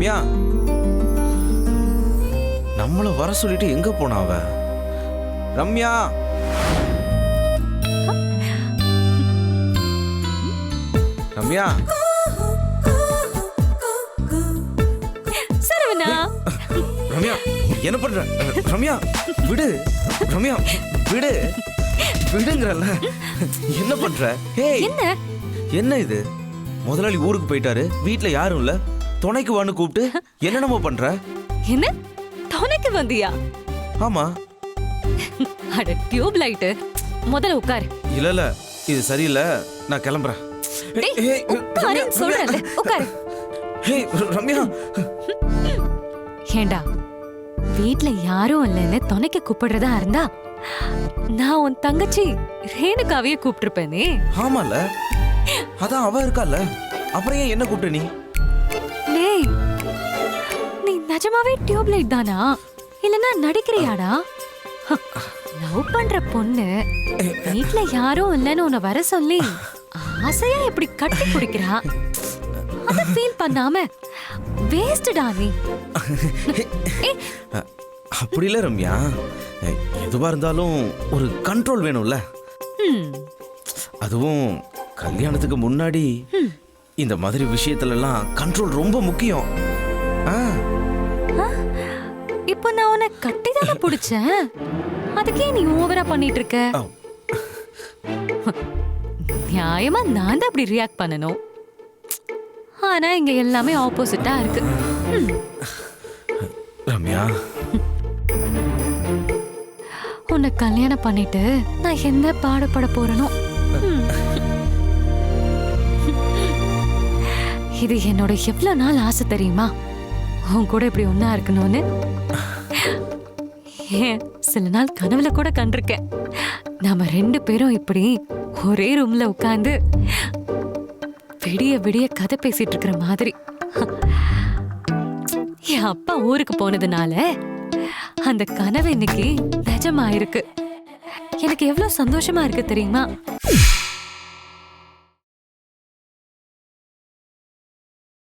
ரம்யா, நம்மள வர சொல்லிட்டு எங்க போனா அவ? ரம்யா, ரம்யா, சரவணா. ரம்யா என்ன பண்ற? ரம்யா விடு, ரம்யா விடு, விடுங்கறல்ல. என்ன பண்ற? ஏய் என்ன என்ன இது? முதலாளி ஊருக்கு போயிட்டாரு, வீட்ல யாரும் இல்ல, துணைக்கு வான்னு கூப்பிட்டு என்னென்னமோ பண்ற? என்ன துணைக்கு வந்தியா? ஆமா. அட டியூப் லைட், முதல்ல உட்காரு. இல்ல இல்ல, இது சரியில்லை, நான் கிளம்புறேன். டேய், ஏய், உட்காரு ரம்யா, சொல்றேன்ல, உட்காரு. ஏய் ரம்யா, ஏண்டா வீட்ல யாரும் இல்லைன்னு துணைக்கு கூப்பிடுறதா இருந்தா நான் உன் தங்கச்சி ரேணுகாவையே கூப்பிட்டுருப்பேனே. ஆமால, அதான் அவ இருக்கால, அப்புறம் ஏன் என்ன கூப்பிட்ட நீ? டேய், நீ நிஜமாவே டியூப் லைட் தானா இல்லனா நடிக்கிறியாடா? லவ் பண்ற பொண்ணு வீட்ல யாரும் இல்லைன்னு உன்னை வர சொல்லி ஆசையா எப்படி கட்டி பிடிக்கிறா? அத ஃபீல் பண்ணாம வேஸ்டடா நீ. அப்படி இல்ல ரம்யா, எதுவா இருந்தாலும் ஒரு கண்ட்ரோல் வேணும்ல. அதுவும் கல்யாணத்துக்கு முன்னாடி இந்த மாதிரி விஷயத்துல எல்லாம் கண்ட்ரோல் ரொம்ப முக்கியம். இப்போ நான் உன்னை கட்டி தானே பிடிச்சேன், அதுக்கே நீ ஓவரா பண்ணிட்டு இருக்க. நியாயமா நான் தான் அப்படி ரியாக்ட் பண்ணணும், ஆனா இங்க எல்லாமே ஆப்போசிட்டா இருக்கு. ரம்யா, உன்னை கல்யாணம் பண்ணிட்டு நான் என்ன பாடுபட போறேனோ. இது என்னோட எவ்வளவு நாள் ஆசை தெரியுமா, உன் கூட இப்படி ஒன்னா இருக்கணும்னு. ஏன் சில நாள் கனவுல கூட கண்டிருக்கேன், நாம 2 பேரும் இப்படி ஒரே ரூம்ல உட்கார்ந்து விடிய விடிய கதை பேசிட்டு இருக்கிற மாதிரி. என் அப்பா ஊருக்கு போனதுனால அந்த கனவு இன்னைக்கு நிஜமா இருக்கு. எனக்கு எவ்வளவு சந்தோஷமா இருக்கு தெரியுமா?